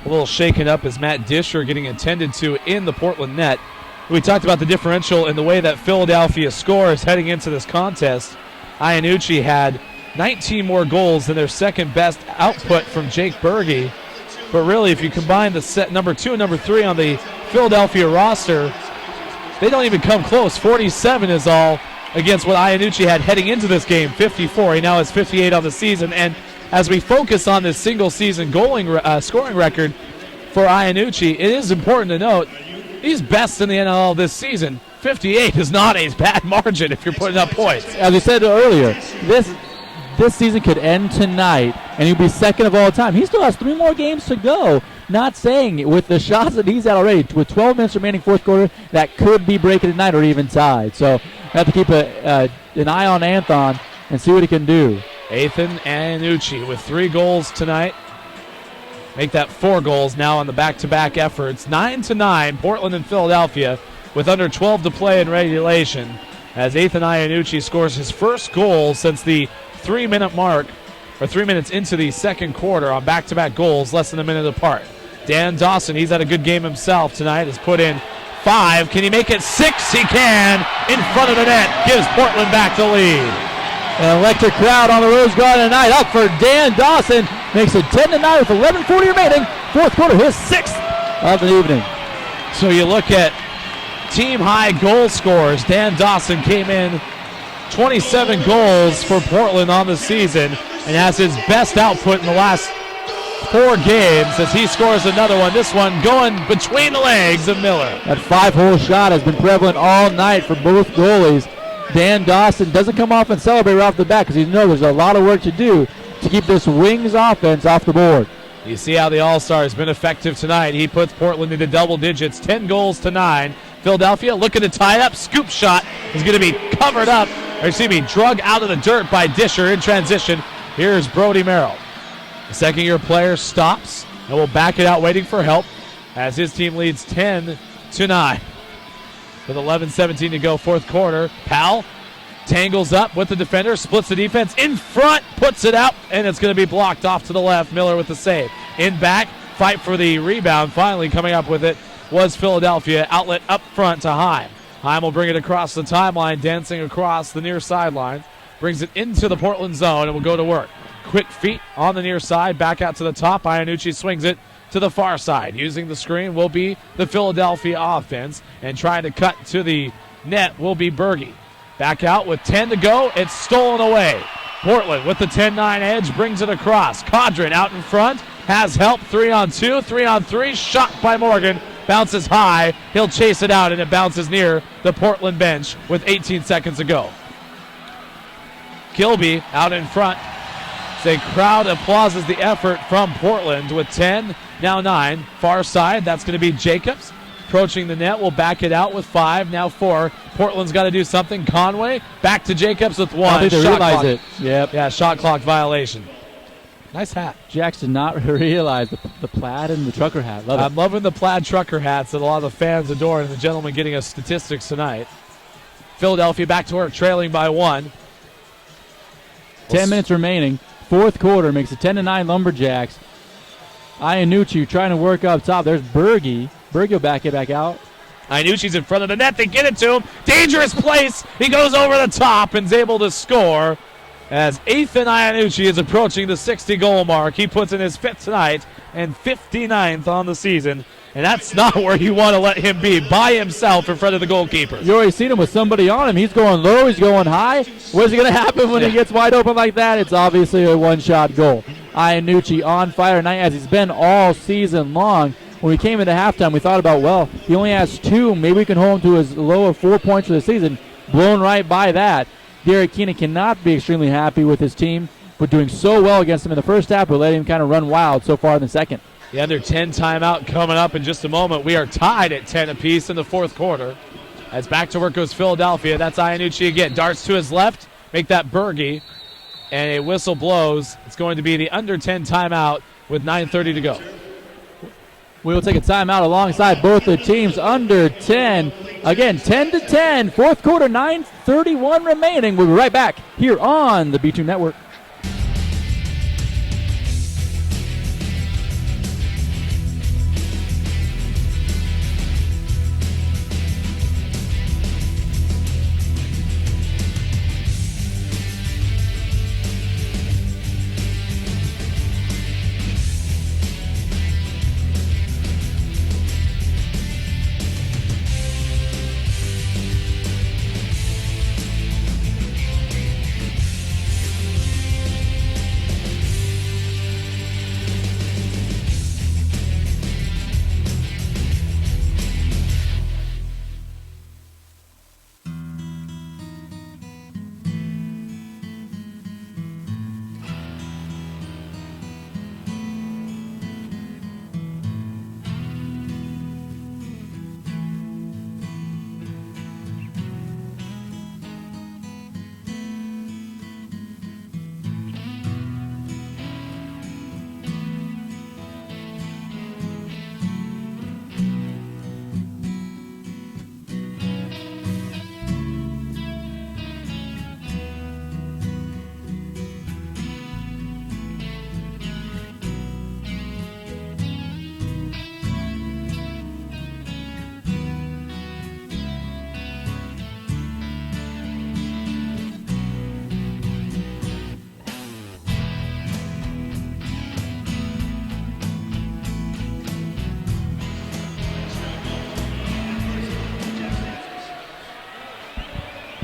A little shaken up as Matt Disher getting attended to in the Portland net. We talked about the differential in the way that Philadelphia scores heading into this contest. Iannucci had 19 more goals than their second best output from Jake Berge. But really, if you combine the set number 2 and number 3 on the Philadelphia roster, they don't even come close. 47 is all against what Iannucci had heading into this game, 54. He now has 58 on the season. And as we focus on this single-season scoring record for Iannucci, it is important to note he's best in the NLL this season. 58 is not a bad margin if you're putting up points. As we said earlier, this season could end tonight, and he'll be second of all time. He still has 3 more games to go. Not saying with the shots that he's at already, with 12 minutes remaining fourth quarter, that could be breaking tonight or even tied. So we have to keep an eye on Athan and see what he can do. Athan Iannucci with 3 goals tonight. Make that 4 goals now on the back-to-back efforts. 9-9, Portland and Philadelphia with under 12 to play in regulation as Athan Iannucci scores his first goal since the 3-minute mark, or 3 minutes into the second quarter on back-to-back goals, less than a minute apart. Dan Dawson, he's had a good game himself tonight, has put in 5. Can he make it 6? He can. In front of the net, gives Portland back the lead. An electric crowd on the Rose Garden tonight. Up for Dan Dawson. Makes it 10-9 with 11:40 remaining. Fourth quarter, his 6th of the evening. So you look at team-high goal scorers. Dan Dawson came in 27 goals for Portland on the season and has his best output in the last 4 games as he scores another one. This one going between the legs of Miller. That 5-hole shot has been prevalent all night for both goalies. Dan Dawson doesn't come off and celebrate right off the bat because he knows there's a lot of work to do to keep this Wings offense off the board. You see how the All-Star has been effective tonight. He puts Portland into double digits, 10 goals to 9. Philadelphia looking to tie up. Scoop shot is going to be covered up, drug out of the dirt by Disher in transition. Here's Brody Merrill. The second-year player stops and will back it out waiting for help as his team leads 10-9. With 11:17 to go, fourth quarter. Powell tangles up with the defender, splits the defense in front, puts it out, and it's going to be blocked off to the left. Miller with the save. In back, fight for the rebound. Finally coming up with it was Philadelphia. Outlet up front to Heim. Heim will bring it across the timeline, dancing across the near sideline. Brings it into the Portland zone and will go to work. Quick feet on the near side, back out to the top. Iannucci swings it to the far side. Using the screen will be the Philadelphia offense, and trying to cut to the net will be Berge. Back out with 10 to go. It's stolen away. Portland with the 10-9 edge brings it across. Condren out in front, has help. 3-on-2, 3-on-3, shot by Morgan. Bounces high. He'll chase it out, and it bounces near the Portland bench with 18 seconds to go. Kilby out in front. The crowd applauses the effort from Portland with 10, now 9. Far side, that's going to be Jacobs. Approaching the net, will back it out with 5, now 4. Portland's got to do something. Conway back to Jacobs with 1. I think they realize it. Yep. Yeah, shot clock violation. Nice hat. Jax did not realize the plaid and the trucker hat. Love it. I'm loving the plaid trucker hats that a lot of the fans adore, and the gentleman getting us statistics tonight. Philadelphia back to work, trailing by 1. 10 minutes remaining. Fourth quarter makes it 10-9 LumberJax. Iannucci trying to work up top. There's Berge. Berge will back it back out. Iannucci's in front of the net. They get it to him. Dangerous place. He goes over the top and is able to score as Athan Iannucci is approaching the 60-goal mark. He puts in his 5th tonight and 59th on the season. And that's not where you want to let him be, by himself in front of the goalkeeper. You already seen him with somebody on him. He's going low. He's going high. What is going to happen when he gets wide open like that? It's obviously a one-shot goal. Iannucci on fire tonight as he's been all season long. When we came into halftime, we thought about, well, he only has 2. Maybe we can hold him to as low of 4 points for the season. Blown right by that. Derek Keenan cannot be extremely happy with his team for doing so well against him in the first half, but letting him kind of run wild so far in the second. The under 10 timeout coming up in just a moment. We are tied at 10 apiece in the fourth quarter. As back to work goes Philadelphia. That's Iannucci again. Darts to his left. Make that Berge. And a whistle blows. It's going to be the under 10 timeout with 9:30 to go. We will take a timeout alongside both the teams. Under 10. Again, 10-10. Fourth quarter, 9:31 remaining. We'll be right back here on the B2 Network.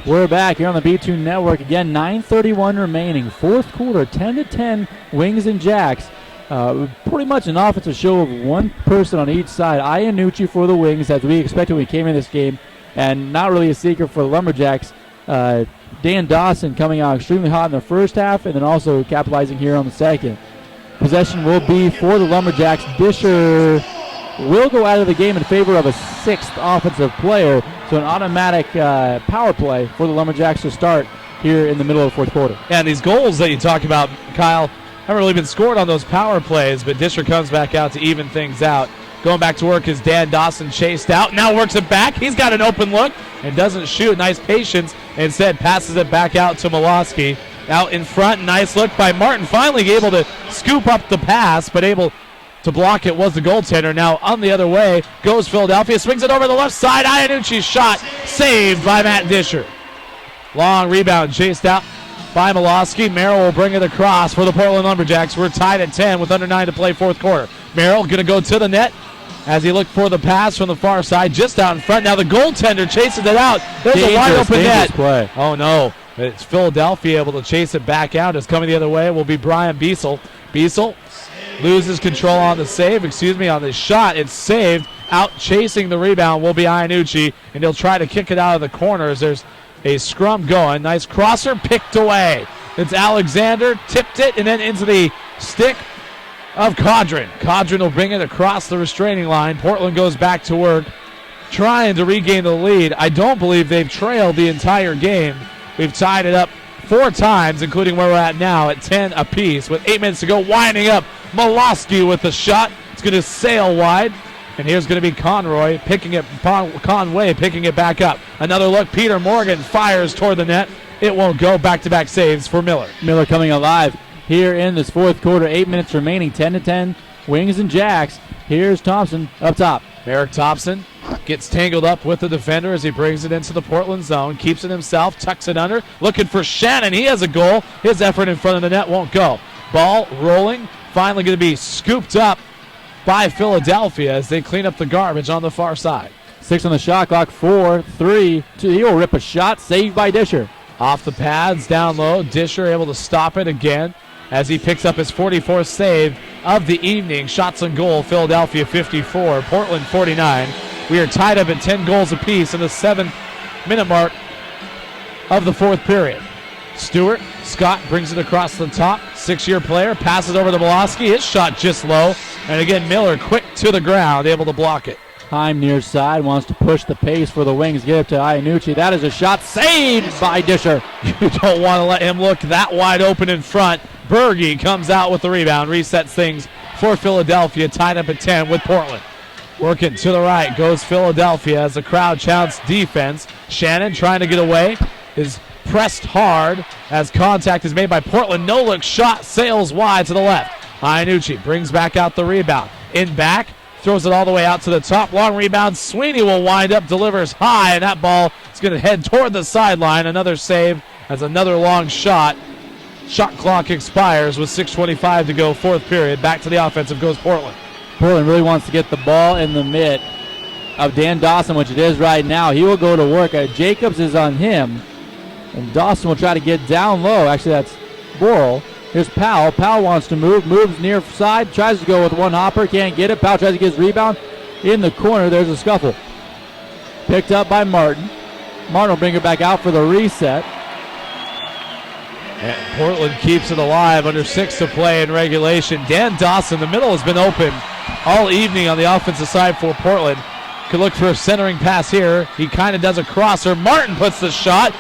We're back here on the B2 Network. Again, 9:31 remaining. Fourth quarter, 10-10, Wings and Jacks. Pretty much an offensive show of one person on each side. Iannucci for the Wings, as we expected when we came in this game, and not really a secret for the LumberJax. Dan Dawson coming out extremely hot in the first half, and then also capitalizing here on the second. Possession will be for the LumberJax. Disher will go out of the game in favor of a 6th offensive player. So an automatic power play for the LumberJax to start here in the middle of the fourth quarter. And these goals that you talk about, Kyle, haven't really been scored on those power plays, but Disher comes back out to even things out. Going back to work is Dan Dawson, chased out. Now works it back. He's got an open look and doesn't shoot. Nice patience. Instead passes it back out to Milosky. Out in front, nice look by Martin. Finally able to scoop up the pass, but able to block it was the goaltender. Now on the other way goes Philadelphia. Swings it over the left side. Iannucci's shot saved by Matt Disher. Long rebound chased out by Milosky. Merrill will bring it across for the Portland LumberJax. We're tied at 10 with under 9 to play fourth quarter. Merrill going to go to the net as he looked for the pass from the far side just out in front. Now the goaltender chases it out. There's a wide open net. Play. Oh no. It's Philadelphia able to chase it back out. It's coming the other way will be Brian Biesel. Biesel loses control on the save, on the shot. It's saved. Out chasing the rebound will be Iannucci, and he'll try to kick it out of the corners. There's a scrum going. Nice crosser picked away. It's Alexander, tipped it, and then into the stick of Codron. Codron will bring it across the restraining line. Portland goes back to work, trying to regain the lead. I don't believe they've trailed the entire game. We've tied it up 4 times, including where we're at now at 10 apiece with 8 minutes to go. Winding up Molosky with the shot. It's going to sail wide. And here's going to be Conway picking it back up. Another look. Peter Morgan fires toward the net. It won't go. Back-to-back saves for Miller. Miller coming alive here in this fourth quarter. 8 minutes remaining. 10-10. Wings and Jacks. Here's Thompson up top. Merrick Thompson gets tangled up with the defender as he brings it into the Portland zone. Keeps it himself. Tucks it under. Looking for Shannon. He has a goal. His effort in front of the net won't go. Ball rolling. Finally going to be scooped up by Philadelphia as they clean up the garbage on the far side. 6 on the shot clock. 4, 3, 2. He'll rip a shot. Saved by Disher. Off the pads, down low. Disher able to stop it again as he picks up his 44th save of the evening. Shots on goal. Philadelphia 54, Portland 49. We are tied up at 10 goals apiece in the 7-minute mark of the fourth period. Scott brings it across the top. 6-year player passes over to Molosky. His shot just low. And again, Miller quick to the ground, able to block it. Heim near side wants to push the pace for the Wings. Get it to Iannucci. That is a shot saved by Disher. You don't want to let him look that wide open in front. Berge comes out with the rebound, resets things for Philadelphia, tied up at 10 with Portland. Working to the right goes Philadelphia as the crowd chants defense. Shannon trying to get away is pressed hard as contact is made by Portland. No look shot sails wide to the left. Iannucci brings back out the rebound. In back, throws it all the way out to the top. Long rebound. Sweeney will wind up, delivers high, and that ball is going to head toward the sideline. Another save as another long shot. Shot clock expires with 6:25 to go, fourth period. Back to the offensive goes Portland. Portland really wants to get the ball in the mitt of Dan Dawson, which it is right now. He will go to work. Jacobs is on him, and Dawson will try to get down low. Actually, that's Borrell. Here's Powell. Powell wants to move. Moves near side. Tries to go with one hopper. Can't get it. Powell tries to get his rebound. In the corner, there's a scuffle. Picked up by Martin. Martin will bring it back out for the reset. And Portland keeps it alive under 6 to play in regulation. Dan Dawson, the middle has been open all evening on the offensive side for Portland. Could look for a centering pass here. He kind of does a crosser. Martin puts the shot.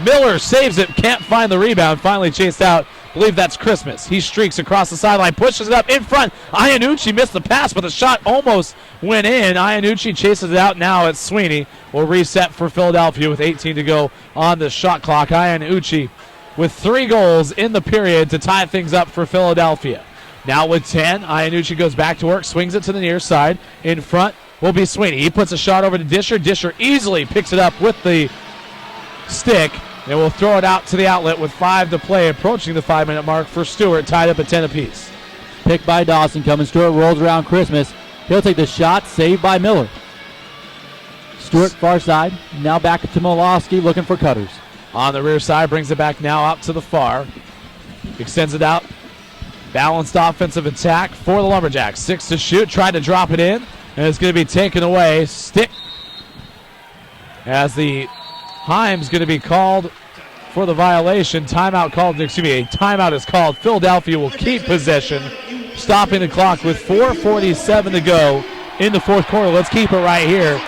Miller saves it. Can't find the rebound. Finally chased out. I believe that's Christmas. He streaks across the sideline, pushes it up in front. Iannucci missed the pass, but the shot almost went in. Iannucci chases it out. Now it's Sweeney. Will reset for Philadelphia with 18 to go on the shot clock. Iannucci with 3 goals in the period to tie things up for Philadelphia. Now with 10, Iannucci goes back to work, swings it to the near side. In front will be Sweeney. He puts a shot over to Disher. Disher easily picks it up with the stick. And we'll throw it out to the outlet with 5 to play, approaching the 5-minute mark for Stewart, tied up at 10 apiece. Picked by Dawson, coming. Stewart rolls around Christmas. He'll take the shot, saved by Miller. Stewart far side, now back to Molosky, looking for cutters. On the rear side, brings it back now out to the far. Extends it out. Balanced offensive attack for the LumberJax. 6 to shoot, tried to drop it in, and it's going to be taken away. Stick as the Heim's going to be called for the violation. Timeout is called. Philadelphia will keep possession, stopping the clock with 4:47 to go in the fourth quarter. Let's keep it right here.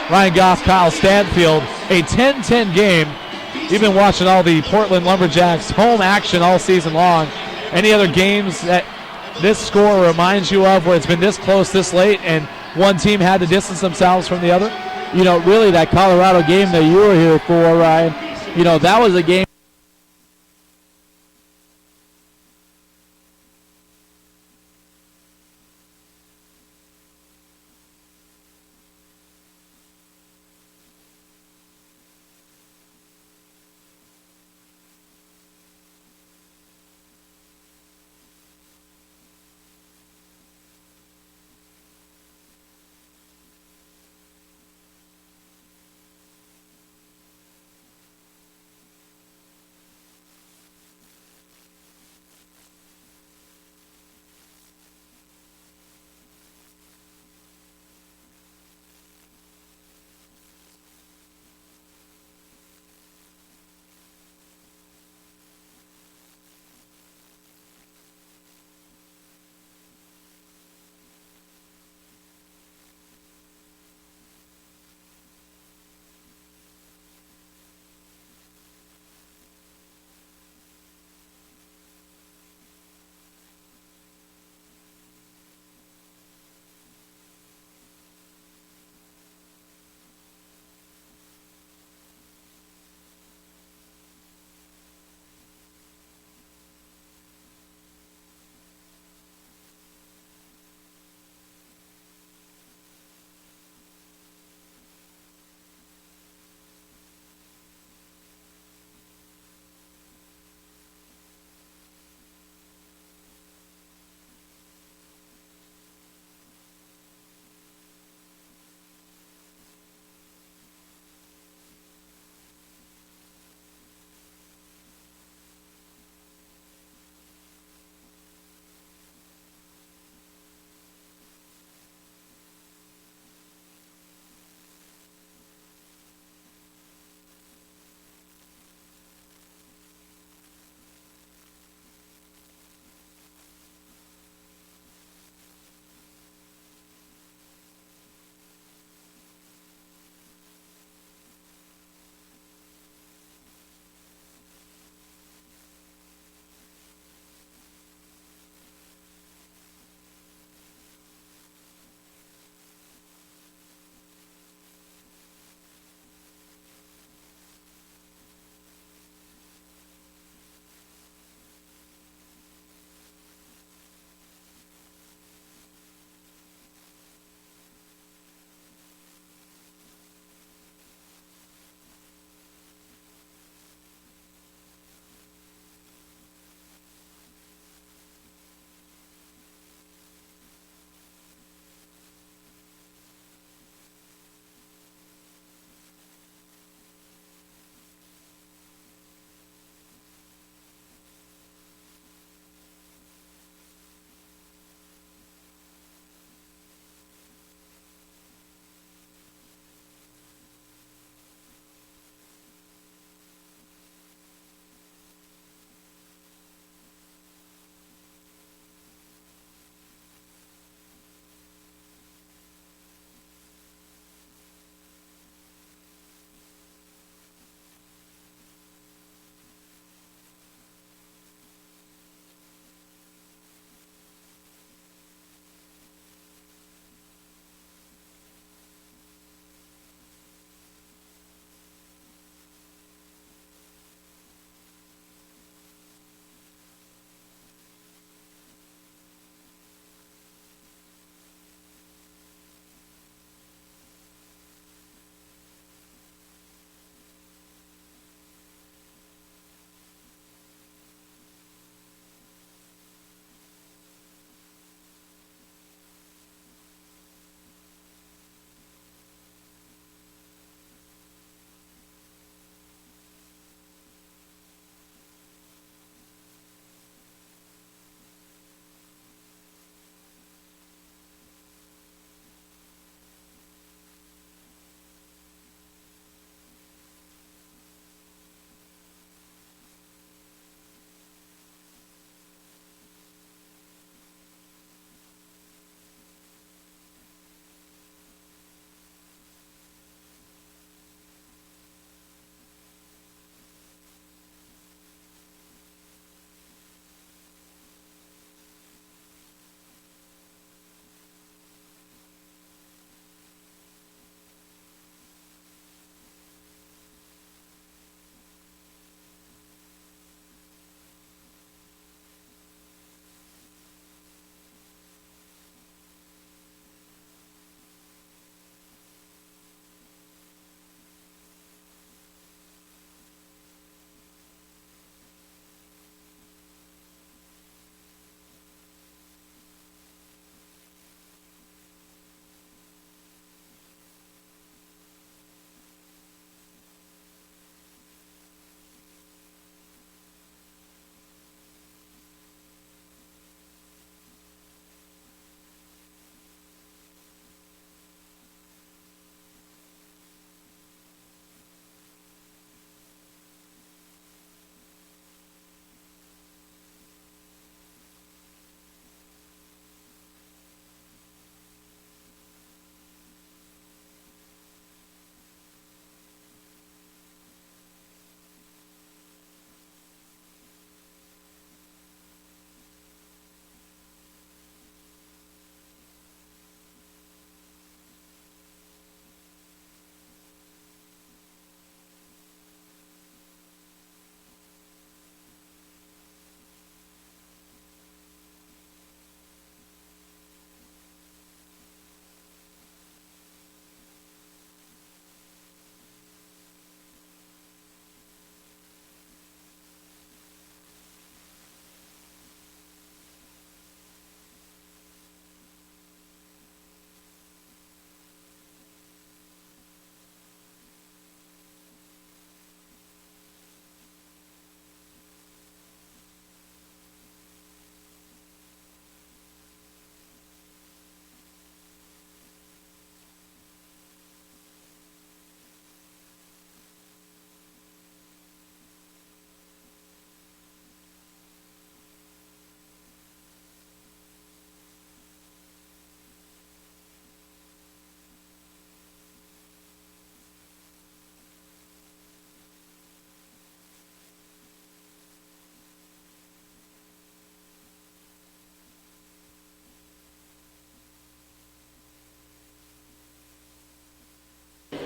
Ryan Goff, Kyle Stanfield, a 10-10 game. You've been watching all the Portland LumberJax home action all season long. Any other games that this score reminds you of where it's been this close this late and one team had to distance themselves from the other? You know, really that Colorado game that you were here for, Ryan, you know, that was a game.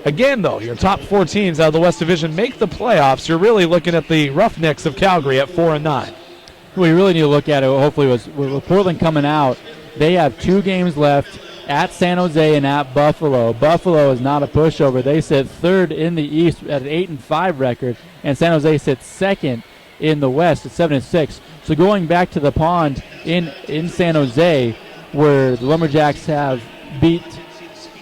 Again, though, your top 4 teams out of the West Division make the playoffs. You're really looking at the Roughnecks of Calgary at 4-9. What you really need to look at, hopefully, was with Portland coming out. They have 2 games left at San Jose and at Buffalo. Buffalo is not a pushover. They sit 3rd in the East at an 8-5 record, and San Jose sits 2nd in the West at 7-6. So going back to the pond in San Jose, where the LumberJax have beat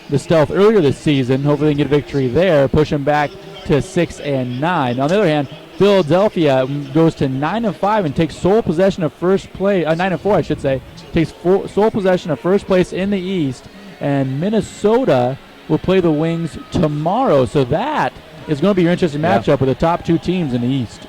the Stealth earlier this season, hopefully they can get a victory there, push them back to 6-9. On the other hand, Philadelphia goes to 9-5 and takes sole possession of first place. 9-4, I should say. Takes sole possession of first place in the East, and Minnesota will play the Wings tomorrow. So that is going to be your interesting matchup with the top 2 teams in the East.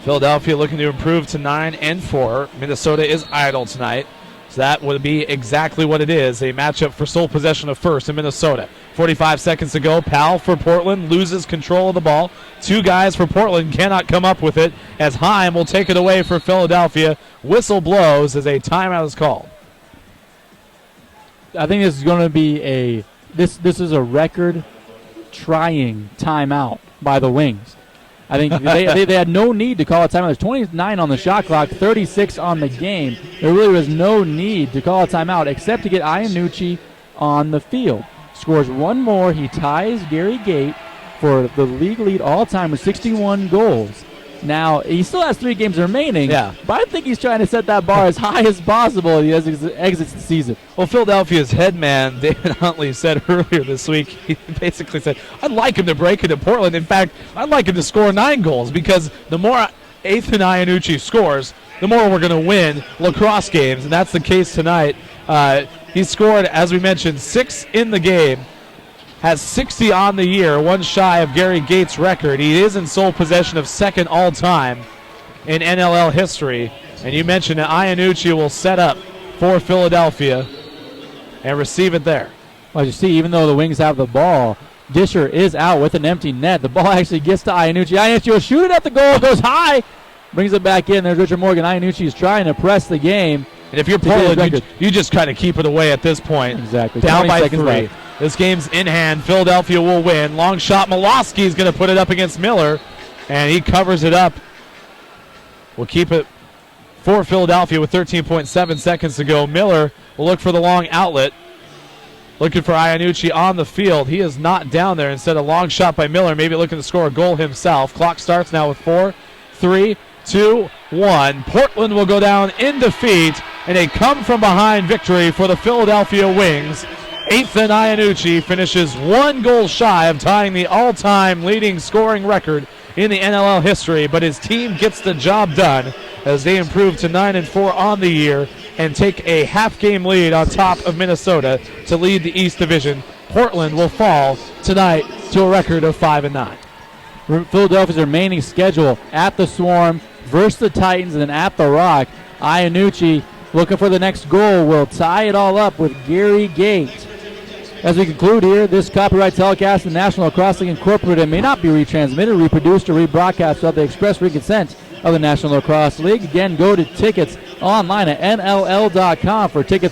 Philadelphia looking to improve to 9-4. Minnesota is idle tonight. So that would be exactly what it is, a matchup for sole possession of first in Minnesota. 45 seconds to go. Powell for Portland loses control of the ball. 2 guys for Portland cannot come up with it as Heim will take it away for Philadelphia. Whistle blows as a timeout is called. I think this is going to be this is a record-trying timeout by the Wings. I think they had no need to call a timeout. There's 29 on the shot clock, 36 on the game. There really was no need to call a timeout except to get Iannucci on the field. Scores 1 more. He ties Gary Gate for the league lead all-time with 61 goals. Now, he still has 3 games remaining, but I think he's trying to set that bar as high as possible as he exits the season. Well, Philadelphia's head man, David Huntley, said earlier this week, he basically said, I'd like him to break into Portland. In fact, I'd like him to score 9 goals because the more Athan Iannucci scores, the more we're going to win lacrosse games, and that's the case tonight. He scored, as we mentioned, 6 in the game. Has 60 on the year, 1 shy of Gary Gates' record. He is in sole possession of 2nd all-time in NLL history. And you mentioned that Iannucci will set up for Philadelphia and receive it there. Well, as you see, even though the Wings have the ball, Disher is out with an empty net. The ball actually gets to Iannucci. Iannucci will shoot it at the goal, goes high, brings it back in. There's Richard Morgan. Iannucci is trying to press the game. And if you're Portland, you just kind of keep it away at this point. Exactly. Down by 3. Left. This game's in hand. Philadelphia will win. Long shot. Malosky is going to put it up against Miller, and he covers it up. We'll keep it for Philadelphia with 13.7 seconds to go. Miller will look for the long outlet. Looking for Iannucci on the field. He is not down there. Instead, a long shot by Miller, maybe looking to score a goal himself. Clock starts now with 4, 3, 2, 1. Portland will go down in defeat, and a come-from-behind victory for the Philadelphia Wings. Athan Iannucci finishes 1 goal shy of tying the all-time leading scoring record in the NLL history, but his team gets the job done as they improve to 9-4 on the year and take a half-game lead on top of Minnesota to lead the East Division. Portland will fall tonight to a record of 5-9. Philadelphia's remaining schedule at the Swarm versus the Titans and then at the Rock. Iannucci looking for the next goal will tie it all up with Gary Gate. As we conclude here, this copyright telecast of the National Lacrosse League Incorporated may not be retransmitted, reproduced, or rebroadcast without the express written consent of the National Lacrosse League. Again, go to tickets online at NLL.com for tickets